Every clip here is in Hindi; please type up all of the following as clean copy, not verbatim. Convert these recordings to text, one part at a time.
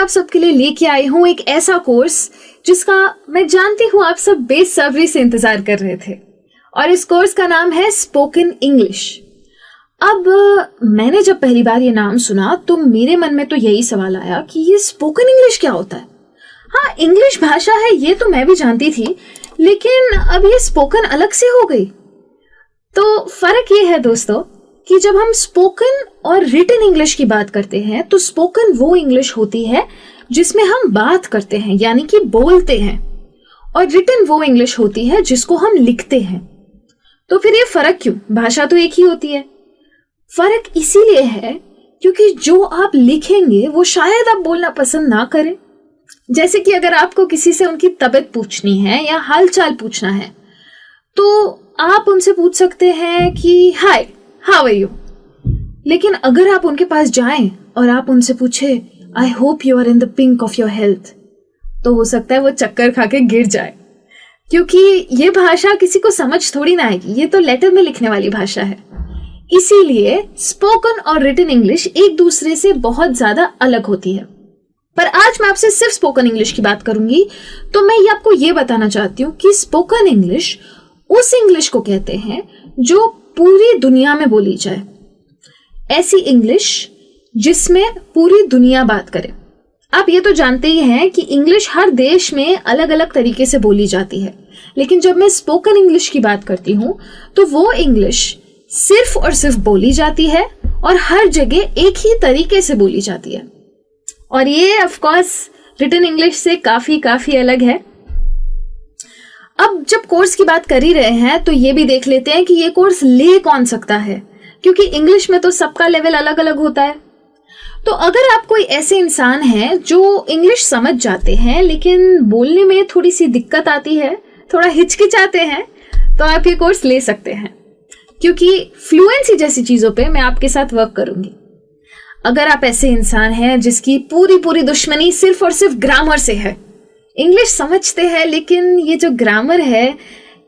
आप सबके लिए लेके आई हूँ एक ऐसा कोर्स जिसका मैं जानती हूँ आप सब बेसब्री से इंतजार कर रहे थे, और इस कोर्स का नाम है स्पोकन इंग्लिश। अब मैंने जब पहली बार ये नाम सुना तो मेरे मन में तो यही सवाल आया कि ये स्पोकन इंग्लिश क्या होता है। हाँ, इंग्लिश भाषा है ये तो मैं भी जानती थी, लेकिन अब ये स्पोकन अलग से हो गई। तो फर्क ये है दोस्तों कि जब हम स्पोकन और रिटन इंग्लिश की बात करते हैं तो स्पोकन वो इंग्लिश होती है जिसमें हम बात करते हैं यानी कि बोलते हैं, और रिटन वो इंग्लिश होती है जिसको हम लिखते हैं। तो फिर ये फर्क क्यों? भाषा तो एक ही होती है। फर्क इसीलिए है क्योंकि जो आप लिखेंगे वो शायद आप बोलना पसंद ना करें। जैसे कि अगर आपको किसी से उनकी तबीयत पूछनी है या हालचाल पूछना है तो आप उनसे पूछ सकते हैं कि हाय, हाउ आर यू। लेकिन अगर आप उनके पास जाएं और आप उनसे पूछे I hope you are in the pink of your health, तो हो सकता है वो चक्कर खा के गिर जाए, क्योंकि ये भाषा किसी को समझ थोड़ी ना आएगी। ये तो लेटर में लिखने वाली भाषा है। इसीलिए स्पोकन और रिटन इंग्लिश एक दूसरे से बहुत ज्यादा अलग होती है। पर आज मैं आपसे सिर्फ स्पोकन इंग्लिश की बात करूंगी, तो मैं ये आपको ये बताना चाहती हूँ कि स्पोकन इंग्लिश उस इंग्लिश को कहते हैं जो पूरी दुनिया में बोली जाए। ऐसी इंग्लिश जिसमें पूरी दुनिया बात करे। आप ये तो जानते ही हैं कि इंग्लिश हर देश में अलग अलग तरीके से बोली जाती है, लेकिन जब मैं स्पोकन इंग्लिश की बात करती हूं तो वो इंग्लिश सिर्फ और सिर्फ बोली जाती है और हर जगह एक ही तरीके से बोली जाती है। और ये ऑफ कोर्स रिटन इंग्लिश से काफी अलग है। अब जब कोर्स की बात कर ही रहे हैं तो ये भी देख लेते हैं कि ये कोर्स ले कौन सकता है, क्योंकि इंग्लिश में तो सबका लेवल अलग अलग होता है। तो अगर आप कोई ऐसे इंसान हैं जो इंग्लिश समझ जाते हैं लेकिन बोलने में थोड़ी सी दिक्कत आती है, थोड़ा हिचकिचाते हैं, तो आप ये कोर्स ले सकते हैं, क्योंकि फ्लुएंसी जैसी चीजों पे मैं आपके साथ वर्क करूंगी। अगर आप ऐसे इंसान हैं जिसकी पूरी दुश्मनी सिर्फ और सिर्फ ग्रामर से है, इंग्लिश समझते हैं लेकिन ये जो ग्रामर है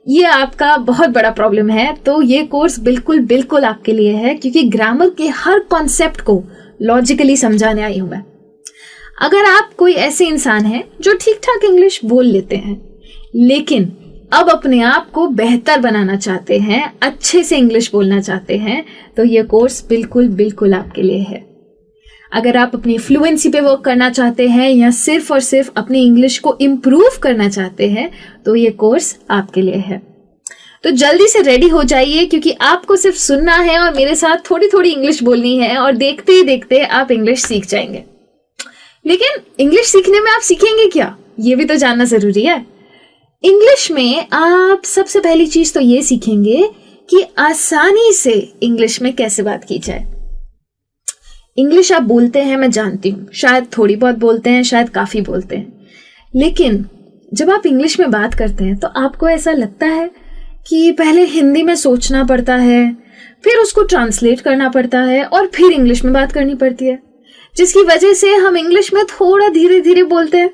ये आपका बहुत बड़ा प्रॉब्लम है, तो ये कोर्स बिल्कुल आपके लिए है, क्योंकि ग्रामर के हर कॉन्सेप्ट को लॉजिकली समझाने आई हूं मैं। अगर आप कोई ऐसे इंसान हैं जो ठीक ठाक इंग्लिश बोल लेते हैं लेकिन अब अपने आप को बेहतर बनाना चाहते हैं, अच्छे से इंग्लिश बोलना चाहते हैं, तो ये कोर्स बिल्कुल आपके लिए है। अगर आप अपनी फ्लुएंसी पे वर्क करना चाहते हैं या सिर्फ और सिर्फ अपनी इंग्लिश को इम्प्रूव करना चाहते हैं तो ये कोर्स आपके लिए है। तो जल्दी से रेडी हो जाइए, क्योंकि आपको सिर्फ सुनना है और मेरे साथ थोड़ी इंग्लिश बोलनी है, और देखते ही देखते आप इंग्लिश सीख जाएंगे। लेकिन इंग्लिश सीखने में आप सीखेंगे क्या, ये भी तो जानना जरूरी है। इंग्लिश में आप सबसे पहली चीज तो ये सीखेंगे कि आसानी से इंग्लिश में कैसे बात की जाए। इंग्लिश आप बोलते हैं, मैं जानती हूँ, शायद थोड़ी बहुत बोलते हैं, शायद काफी बोलते हैं, लेकिन जब आप इंग्लिश में बात करते हैं तो आपको ऐसा लगता है कि पहले हिंदी में सोचना पड़ता है, फिर उसको ट्रांसलेट करना पड़ता है और फिर इंग्लिश में बात करनी पड़ती है, जिसकी वजह से हम इंग्लिश में थोड़ा धीरे बोलते हैं।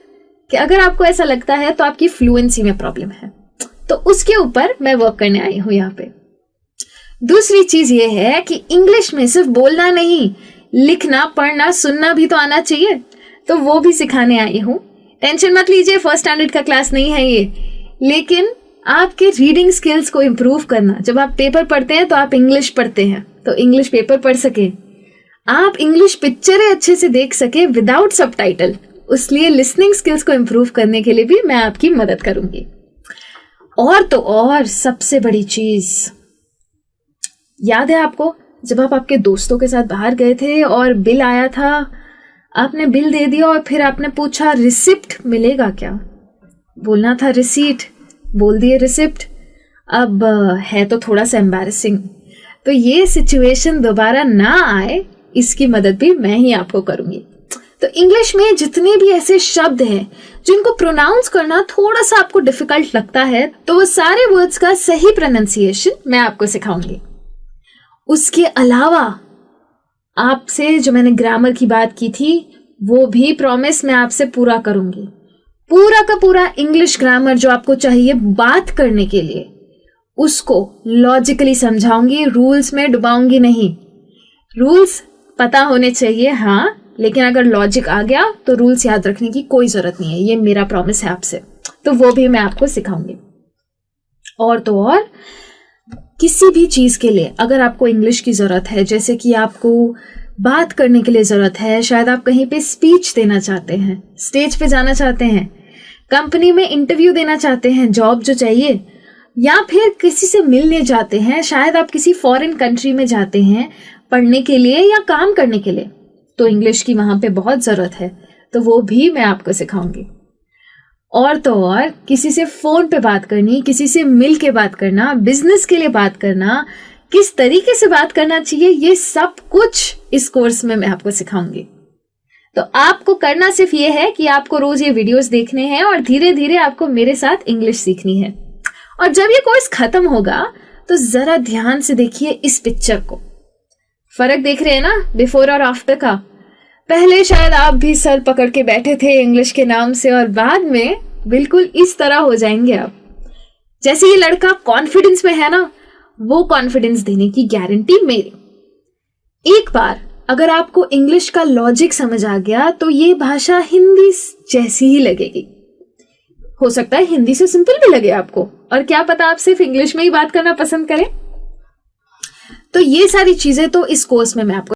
कि अगर आपको ऐसा लगता है तो आपकी फ्लुएंसी में प्रॉब्लम है, तो उसके ऊपर मैं वर्क करने आई हूं यहाँ पे। दूसरी चीज ये है कि इंग्लिश में सिर्फ बोलना नहीं, लिखना, पढ़ना, सुनना भी तो आना चाहिए, तो वो भी सिखाने आई हूँ। टेंशन मत लीजिए, फर्स्ट स्टैंडर्ड का क्लास नहीं है ये, लेकिन आपके रीडिंग स्किल्स को इम्प्रूव करना। जब आप पेपर पढ़ते हैं तो आप इंग्लिश पढ़ते हैं, तो इंग्लिश पेपर पढ़ सके, आप इंग्लिश पिक्चरें अच्छे से देख सके विदाउट सबटाइटल, उसलिए लिसनिंग स्किल्स को इम्प्रूव करने के लिए भी मैं आपकी मदद करूंगी। और तो और सबसे बड़ी चीज, याद है आपको जब आप आपके दोस्तों के साथ बाहर गए थे और बिल आया था, आपने बिल दे दिया और फिर आपने पूछा रिसिप्ट मिलेगा क्या? बोलना था रिसीट, बोल दिए रिसिप्ट। अब है तो थोड़ा सा एम्बैरेसिंग, तो ये सिचुएशन दोबारा ना आए इसकी मदद भी मैं ही आपको करूंगी। तो इंग्लिश में जितने भी ऐसे शब्द हैं जिनको प्रोनाउंस करना थोड़ा सा आपको डिफिकल्ट लगता है, तो वो सारे वर्ड्स का सही प्रोनाउंसिएशन मैं आपको सिखाऊंगी। उसके अलावा आपसे जो मैंने ग्रामर की बात की थी वो भी प्रॉमिस मैं आपसे पूरा करूंगी। पूरा का पूरा इंग्लिश ग्रामर जो आपको चाहिए बात करने के लिए, उसको लॉजिकली समझाऊंगी, रूल्स में डुबाऊंगी नहीं। रूल्स पता होने चाहिए हाँ, लेकिन अगर लॉजिक आ गया तो रूल्स याद रखने की कोई जरूरत नहीं है, ये मेरा प्रॉमिस है आपसे। तो वो भी मैं आपको सिखाऊंगी। और तो और किसी भी चीज के लिए अगर आपको इंग्लिश की जरूरत है, जैसे कि आपको बात करने के लिए जरूरत है, शायद आप कहीं पे स्पीच देना चाहते हैं, स्टेज पे जाना चाहते हैं, कंपनी में इंटरव्यू देना चाहते हैं, जॉब जो चाहिए, या फिर किसी से मिलने जाते हैं, शायद आप किसी फॉरेन कंट्री में जाते हैं पढ़ने के लिए या काम करने के लिए, तो इंग्लिश की वहां पे बहुत जरूरत है। तो वो भी मैं आपको सिखाऊंगी। और तो और किसी से फोन पे बात करनी, किसी से मिल के बात करना, बिजनेस के लिए बात करना, किस तरीके से बात करना चाहिए, ये सब कुछ इस कोर्स में मैं आपको सिखाऊंगी। तो आपको करना सिर्फ ये है कि आपको रोज ये वीडियोस देखने हैं और धीरे धीरे आपको मेरे साथ इंग्लिश सीखनी है। और जब ये कोर्स खत्म होगा तो जरा ध्यान से देखिए इस पिक्चर को। फर्क देख रहे हैं ना बिफोर और आफ्टर का? पहले शायद आप भी सर पकड़ के बैठे थे इंग्लिश के नाम से, और बाद में बिल्कुल इस तरह हो जाएंगे आप। जैसे ये लड़का कॉन्फिडेंस में है ना, वो कॉन्फिडेंस देने की गारंटी मेरी। एक बार अगर आपको इंग्लिश का लॉजिक समझ आ गया तो ये भाषा हिंदी जैसी ही लगेगी। हो सकता है हिंदी से सिंपल भी लगे आपको, और क्या पता आप सिर्फ इंग्लिश में ही बात करना पसंद करें। तो ये सारी चीजें तो इस कोर्स में मैं आपको